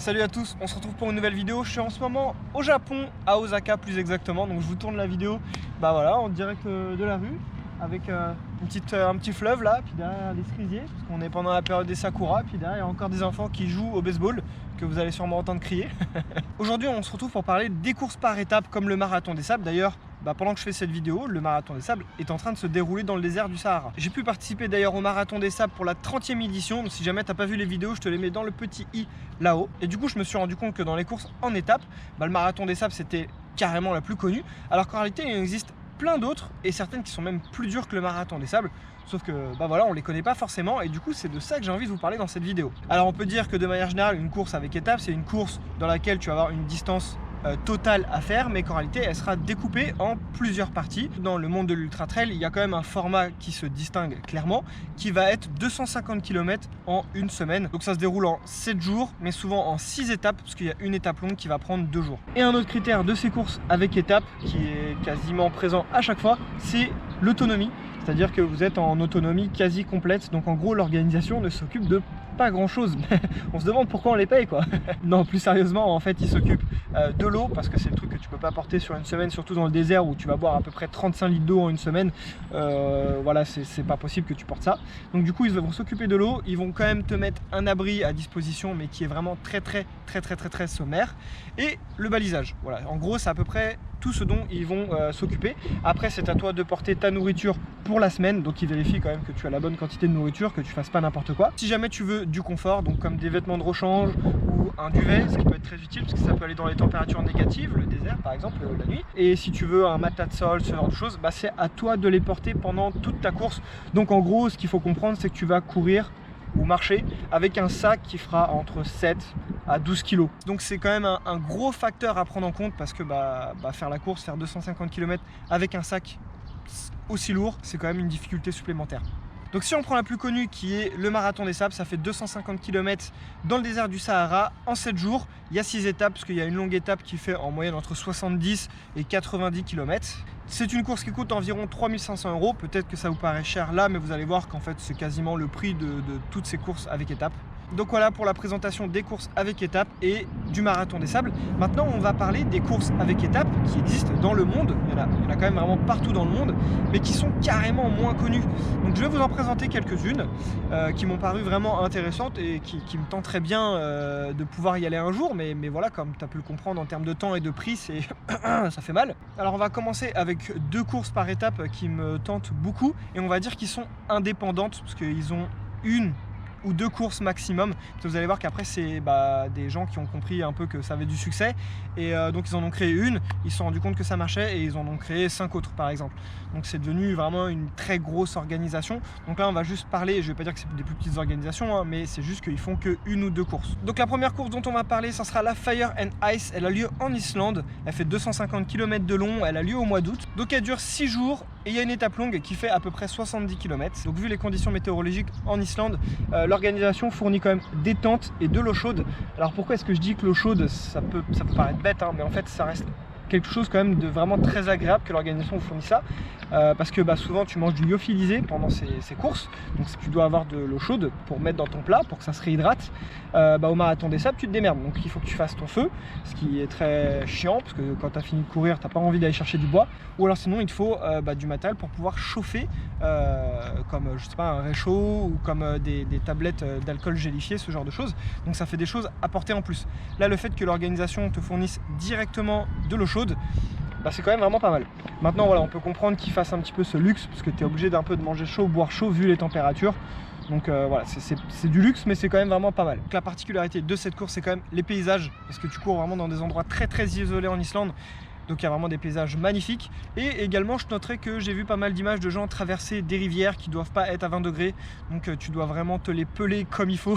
Salut à tous, on se retrouve pour une nouvelle vidéo. Je suis en ce moment au Japon, à Osaka plus exactement. Donc je vous tourne la vidéo en direct de la rue avec un petit fleuve là, puis derrière les cerisiers, parce qu'on est pendant la période des sakura, puis derrière il y a encore des enfants qui jouent au baseball, que vous allez sûrement entendre crier. Aujourd'hui on se retrouve pour parler des courses par étapes comme le marathon des sables. D'ailleurs, pendant que je fais cette vidéo, le marathon des sables est en train de se dérouler dans le désert du Sahara. J'ai pu participer d'ailleurs au marathon des sables pour la 30e édition, donc si jamais t'as pas vu les vidéos, je te les mets dans le petit i là-haut. Et du coup je me suis rendu compte que dans les courses en étapes, le marathon des sables c'était carrément la plus connue, alors qu'en réalité il existe plein d'autres et certaines qui sont même plus dures que le marathon des sables, sauf que on les connaît pas forcément, et du coup c'est de ça que j'ai envie de vous parler dans cette vidéo. Alors on peut dire que de manière générale une course avec étapes c'est une course dans laquelle tu vas avoir une distance totale à faire, mais qu'en réalité elle sera découpée en plusieurs parties. Dans le monde de l'ultra trail, il y a quand même un format qui se distingue clairement, qui va être 250 km en une semaine. Donc ça se déroule en 7 jours, mais souvent en 6 étapes, parce qu'il y a une étape longue qui va prendre 2 jours. Et un autre critère de ces courses avec étapes, qui est quasiment présent à chaque fois, c'est l'autonomie. C'est-à-dire que vous êtes en autonomie quasi complète, donc en gros l'organisation ne s'occupe de pas grand chose. On se demande pourquoi on les paye quoi. Non, plus sérieusement, en fait ils s'occupent de l'eau, parce que c'est le truc que tu peux pas porter sur une semaine, surtout dans le désert où tu vas boire à peu près 35 litres d'eau en une semaine. Voilà, c'est pas possible que tu portes ça. Donc du coup ils vont s'occuper de l'eau, ils vont quand même te mettre un abri à disposition, mais qui est vraiment très sommaire. Et le balisage, voilà, en gros c'est à peu près tout ce dont ils vont s'occuper. Après c'est à toi de porter ta nourriture pour la semaine, donc ils vérifient quand même que tu as la bonne quantité de nourriture, que tu fasses pas n'importe quoi. Si jamais tu veux du confort, donc comme des vêtements de rechange ou un duvet, ce qui peut être très utile parce que ça peut aller dans les températures négatives, le désert par exemple, la nuit. Et si tu veux un matelas de sol, ce genre de choses, c'est à toi de les porter pendant toute ta course. Donc en gros ce qu'il faut comprendre c'est que tu vas courir ou marcher avec un sac qui fera entre 7 à 12 kg. Donc c'est quand même un gros facteur à prendre en compte, parce que faire la course, faire 250 km avec un sac aussi lourd, c'est quand même une difficulté supplémentaire. Donc si on prend la plus connue qui est le marathon des sables, ça fait 250 km dans le désert du Sahara en 7 jours. Il y a 6 étapes, parce qu'il y a une longue étape qui fait en moyenne entre 70 et 90 km. C'est une course qui coûte environ 3500 €. Peut-être que ça vous paraît cher là, mais vous allez voir qu'en fait c'est quasiment le prix de toutes ces courses avec étapes. Donc voilà pour la présentation des courses avec étapes et du marathon des sables. Maintenant on va parler des courses avec étapes qui existent dans le monde. Il y en a quand même vraiment partout dans le monde, mais qui sont carrément moins connues. Donc je vais vous en présenter quelques-unes qui m'ont paru vraiment intéressantes et qui me tenteraient bien de pouvoir y aller un jour. Mais voilà, comme tu as pu le comprendre, en termes de temps et de prix, ça fait mal. Alors on va commencer avec 2 courses par étape qui me tentent beaucoup, et on va dire qu'ils sont indépendantes, parce qu'ils ont une ou 2 courses maximum. Vous allez voir qu'après c'est des gens qui ont compris un peu que ça avait du succès, et donc ils en ont créé une, ils se sont rendus compte que ça marchait et ils en ont créé 5 autres par exemple. Donc c'est devenu vraiment une très grosse organisation. Donc là on va juste parler, je vais pas dire que c'est des plus petites organisations, mais c'est juste qu'ils font que 1 ou 2 courses. Donc la première course dont on va parler, ça sera la Fire and Ice. Elle a lieu en Islande, elle fait 250 km de long, elle a lieu au mois d'août, donc elle dure 6 jours et il y a une étape longue qui fait à peu près 70 km. Donc vu les conditions météorologiques en Islande, l'organisation fournit quand même des tentes et de l'eau chaude. Alors pourquoi est-ce que je dis que l'eau chaude, ça peut paraître bête, mais en fait ça reste quelque chose quand même de vraiment très agréable que l'organisation vous fournit ça, parce que souvent tu manges du lyophilisé pendant ces courses, donc tu dois avoir de l'eau chaude pour mettre dans ton plat pour que ça se réhydrate. Au marathon des sables tu te démerdes, donc il faut que tu fasses ton feu, ce qui est très chiant parce que quand tu as fini de courir t'as pas envie d'aller chercher du bois, ou alors sinon il te faut du matériel pour pouvoir chauffer, comme je sais pas, un réchaud, ou comme des tablettes d'alcool gélifié, ce genre de choses. Donc ça fait des choses à porter en plus. Là le fait que l'organisation te fournisse directement de l'eau chaude, c'est quand même vraiment pas mal. Maintenant voilà, on peut comprendre qu'ils fassent un petit peu ce luxe, parce que tu es obligé d'un peu de manger chaud, boire chaud vu les températures. Donc voilà, c'est du luxe, mais c'est quand même vraiment pas mal. Donc, la particularité de cette course, c'est quand même les paysages, parce que tu cours vraiment dans des endroits très isolés en Islande. Donc il y a vraiment des paysages magnifiques. Et également je noterai que j'ai vu pas mal d'images de gens traverser des rivières qui doivent pas être à 20 degrés. Donc tu dois vraiment te les peler comme il faut.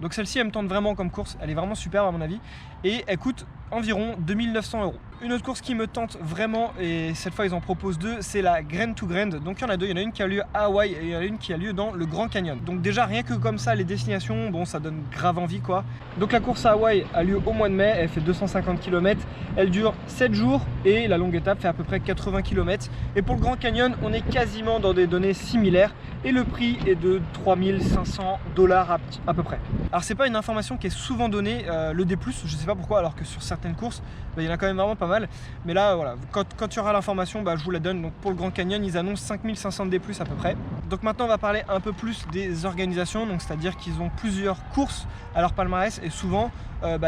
Donc celle-ci elle me tente vraiment comme course. Elle est vraiment superbe à mon avis. Et elle coûte environ 2900 €. Une autre course qui me tente vraiment, et cette fois ils en proposent deux, c'est la Grand to Grand. Donc il y en a deux, il y en a une qui a lieu à Hawaï et il y en a une qui a lieu dans le Grand Canyon. Donc déjà rien que comme ça les destinations, bon ça donne grave envie quoi. Donc la course à Hawaï a lieu au mois de mai, elle fait 250 km, elle dure 7 jours et la longue étape fait à peu près 80 km. Et pour le Grand Canyon, on est quasiment dans des données similaires et le prix est de 3500 $ à peu près. Alors c'est pas une information qui est souvent donnée, le D+, je sais pas pourquoi, alors que sur certaines courses, il y en a quand même vraiment pas mal. Mais là, voilà, quand tu auras l'information, je vous la donne. Donc pour le Grand Canyon, ils annoncent 5500 D+, à peu près. Donc maintenant, on va parler un peu plus des organisations. Donc c'est-à-dire qu'ils ont plusieurs courses à leur palmarès et souvent,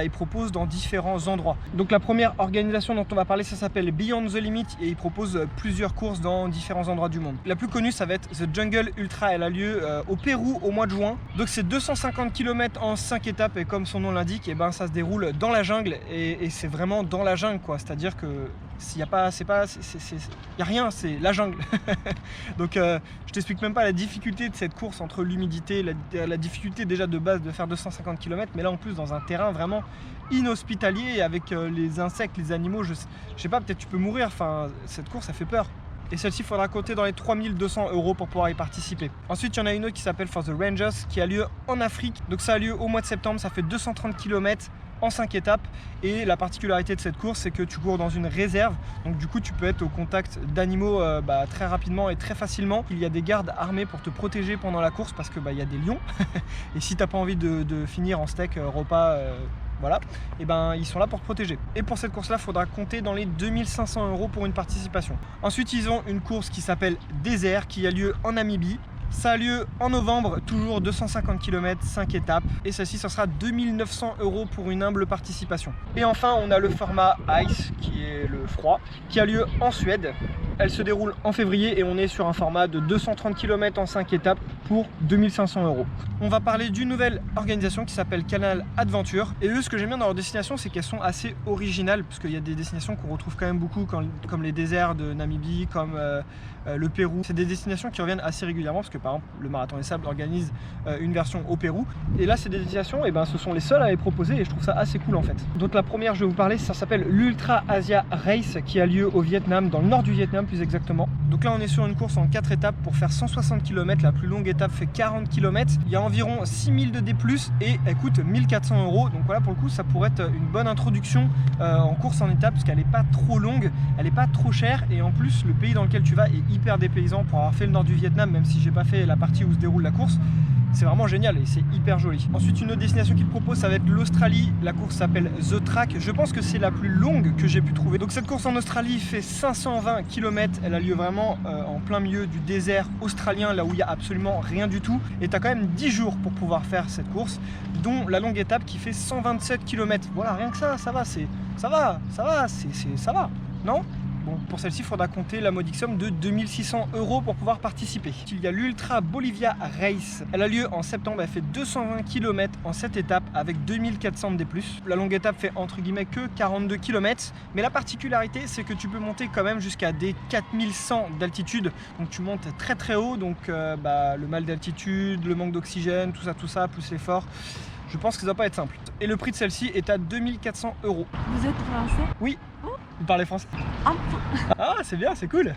ils proposent dans différents endroits. Donc la première organisation dont on va parler, ça s'appelle Beyond the Limit et ils proposent plusieurs courses dans différents endroits du monde. La plus connue, ça va être The Jungle Ultra. Elle a lieu au Pérou au mois de juin. Donc c'est 250 km en 5 étapes et comme son nom l'indique, ça se déroule dans la jungle et c'est vraiment dans la jungle quoi. C'est-à-dire que s'il y a pas, y a rien, c'est la jungle. Donc je t'explique même pas la difficulté de cette course entre l'humidité, la difficulté déjà de base de faire 250 km, mais là en plus dans un terrain vraiment inhospitalier avec les insectes, les animaux, je sais pas, peut-être tu peux mourir, enfin cette course ça fait peur. Et celle-ci, il faudra compter dans les 3200 € pour pouvoir y participer. Ensuite, il y en a une autre qui s'appelle For the Rangers qui a lieu en Afrique. Donc ça a lieu au mois de septembre, ça fait 230 km en 5 étapes. Et la particularité de cette course, c'est que tu cours dans une réserve. Donc du coup, tu peux être au contact d'animaux très rapidement et très facilement. Il y a des gardes armés pour te protéger pendant la course parce que y a des lions. Et si tu n'as pas envie de finir en steak repas... voilà, et ils sont là pour te protéger. Et pour cette course là, il faudra compter dans les 2500 € pour une participation. Ensuite, ils ont une course qui s'appelle Désert qui a lieu en Namibie. Ça a lieu en novembre, toujours 250 km, 5 étapes. Et celle-ci, ça sera 2900 € pour une humble participation. Et enfin, on a le format Ice, qui est le froid, qui a lieu en Suède. Elle se déroule en février et on est sur un format de 230 km en 5 étapes pour 2500 €. On va parler d'une nouvelle organisation qui s'appelle Canal Adventure. Et eux, ce que j'aime bien dans leur destination, c'est qu'elles sont assez originales, parce qu'il y a des destinations qu'on retrouve quand même beaucoup, comme les déserts de Namibie, comme le Pérou. C'est des destinations qui reviennent assez régulièrement, parce que par exemple, le Marathon des Sables organise une version au Pérou. Et là, ces destinations, ce sont les seules à les proposer et je trouve ça assez cool en fait. Donc la première, je vais vous parler, ça s'appelle l'Ultra Asia Race qui a lieu au Vietnam, dans le nord du Vietnam plus exactement. Donc là, on est sur une course en 4 étapes pour faire 160 km. La plus longue étape fait 40 km. Il y a environ 6000 de D+, et elle coûte 1400 €. Donc voilà, pour le coup, ça pourrait être une bonne introduction en course en étape parce qu'elle n'est pas trop longue, elle n'est pas trop chère et en plus, le pays dans lequel tu vas est hyper dépaysant. Pour avoir fait le nord du Vietnam, même si j'ai pas fait la partie où se déroule la course, c'est vraiment génial et c'est hyper joli. Ensuite, une autre destination qu'il propose, ça va être l'Australie. La course s'appelle The Track. Je pense que c'est la plus longue que j'ai pu trouver. Donc cette course en Australie fait 520 km. Elle a lieu vraiment en plein milieu du désert australien, là où il n'y a absolument rien du tout. Et tu as quand même 10 jours pour pouvoir faire cette course, dont la longue étape qui fait 127 km. Voilà, rien que ça va, ça va, non ? Bon, pour celle-ci, il faudra compter la modique somme de 2600 € pour pouvoir participer. Il y a l'Ultra Bolivia Race. Elle a lieu en septembre, elle fait 220 km en 7 étapes avec 2400 de D+. La longue étape fait entre guillemets que 42 km. Mais la particularité, c'est que tu peux monter quand même jusqu'à des 4100 d'altitude. Donc tu montes très très haut. Donc le mal d'altitude, le manque d'oxygène, tout ça, plus l'effort. Je pense que ça va pas être simple. Et le prix de celle-ci est à 2400 €. Vous êtes français? Oui. Vous parlez français? Un peu. Ah, c'est bien, c'est cool.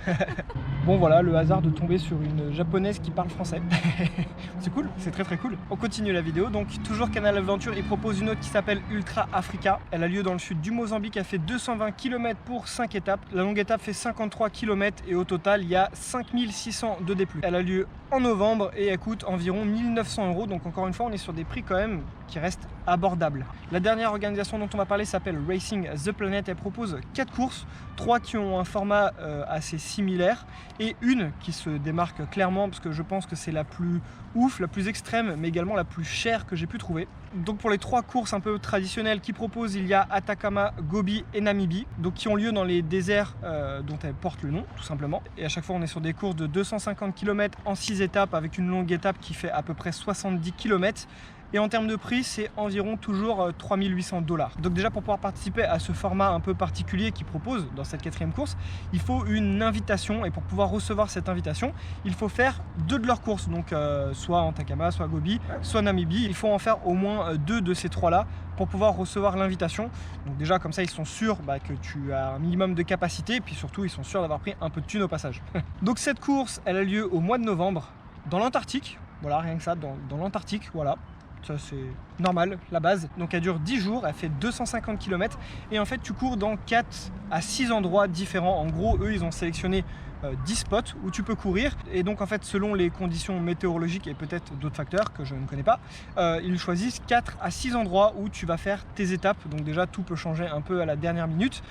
Bon voilà, le hasard de tomber sur une japonaise qui parle français. C'est cool, c'est très très cool. On continue la vidéo, donc toujours Canal Adventure, il propose une autre qui s'appelle Ultra Africa. Elle a lieu dans le sud du Mozambique, elle fait 220 km pour 5 étapes. La longue étape fait 53 km et au total, il y a 5600 de D+. Elle a lieu en novembre et elle coûte environ 1900 €. Donc encore une fois, on est sur des prix quand même qui restent abordables. La dernière organisation dont on va parler s'appelle Racing the Planet. Elle propose 4 courses, 3 qui ont un format assez similaire et une qui se démarque clairement parce que je pense que c'est la plus ouf, la plus extrême, mais également la plus chère que j'ai pu trouver. Donc pour les 3 courses un peu traditionnelles qu'ils proposent, il y a Atacama, Gobi et Namibie, donc qui ont lieu dans les déserts dont elles portent le nom, tout simplement. Et à chaque fois, on est sur des courses de 250 km en 6 étapes avec une longue étape qui fait à peu près 70 km. Et en termes de prix, c'est environ toujours 3800 $. Donc déjà, pour pouvoir participer à ce format un peu particulier qu'ils proposent dans cette 4e course, il faut une invitation. Et pour pouvoir recevoir cette invitation, il faut faire 2 de leurs courses. Donc soit Antakama, soit Gobi, soit Namibie. Il faut en faire au moins 2 de ces 3-là pour pouvoir recevoir l'invitation. Donc déjà, comme ça, ils sont sûrs que tu as un minimum de capacité. Et puis surtout, ils sont sûrs d'avoir pris un peu de thune au passage. Donc cette course, elle a lieu au mois de novembre dans l'Antarctique. Voilà, rien que ça, dans l'Antarctique, voilà. Ça c'est normal, la base. Donc elle dure 10 jours, elle fait 250 km. Et en fait, tu cours dans 4 à 6 endroits différents. En gros, eux, ils ont sélectionné 10 spots où tu peux courir. Et donc en fait, selon les conditions météorologiques et peut-être d'autres facteurs que je ne connais pas, ils choisissent 4 à 6 endroits où tu vas faire tes étapes. Donc déjà, tout peut changer un peu à la dernière minute.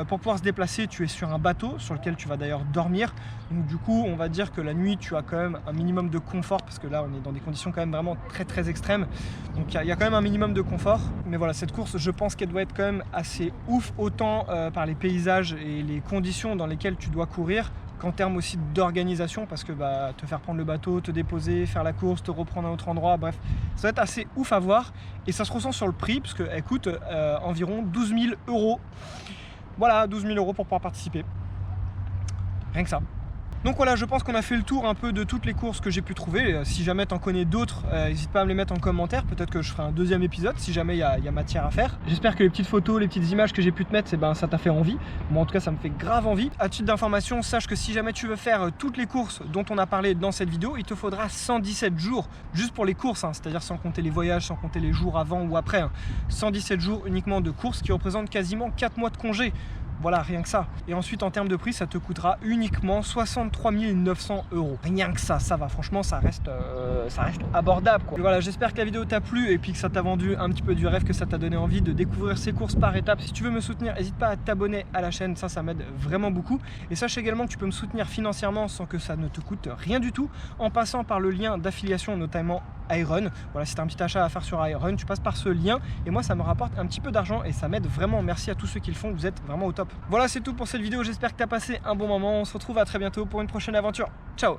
Pour pouvoir se déplacer, tu es sur un bateau sur lequel tu vas d'ailleurs dormir. Donc du coup, on va dire que la nuit, tu as quand même un minimum de confort parce que là, on est dans des conditions quand même vraiment très extrêmes. Donc il y a quand même un minimum de confort. Mais voilà, cette course, je pense qu'elle doit être quand même assez ouf, autant par les paysages et les conditions dans lesquelles tu dois courir, qu'en termes aussi d'organisation, parce que te faire prendre le bateau, te déposer, faire la course, te reprendre à un autre endroit, bref, ça va être assez ouf à voir. Et ça se ressent sur le prix, parce qu'elle coûte environ 12 000 €. Voilà, 12 000 € pour pouvoir participer. Rien que ça. Donc voilà, je pense qu'on a fait le tour un peu de toutes les courses que j'ai pu trouver. Si jamais tu en connais d'autres, n'hésite pas à me les mettre en commentaire. Peut-être que je ferai un 2e épisode si jamais il y a matière à faire. J'espère que les petites photos, les petites images que j'ai pu te mettre, ça t'a fait envie. Moi en tout cas, ça me fait grave envie. À titre d'information, sache que si jamais tu veux faire toutes les courses dont on a parlé dans cette vidéo, il te faudra 117 jours juste pour les courses, c'est-à-dire sans compter les voyages, sans compter les jours avant ou après. 117 jours uniquement de courses qui représentent quasiment 4 mois de congé. Voilà, rien que ça. Et ensuite, en termes de prix, ça te coûtera uniquement 63 900 €. Rien que ça va. Franchement, ça reste abordable, quoi. Et voilà, j'espère que la vidéo t'a plu et puis que ça t'a vendu un petit peu du rêve, que ça t'a donné envie de découvrir ces courses par étapes. Si tu veux me soutenir, n'hésite pas à t'abonner à la chaîne. Ça m'aide vraiment beaucoup. Et sache également que tu peux me soutenir financièrement sans que ça ne te coûte rien du tout, en passant par le lien d'affiliation, notamment Iron. Voilà, si tu as un petit achat à faire sur Iron, tu passes par ce lien et moi ça me rapporte un petit peu d'argent et ça m'aide vraiment. Merci à tous ceux qui le font, vous êtes vraiment au top. Voilà, c'est tout pour cette vidéo, j'espère que tu as passé un bon moment. On se retrouve à très bientôt pour une prochaine aventure. Ciao.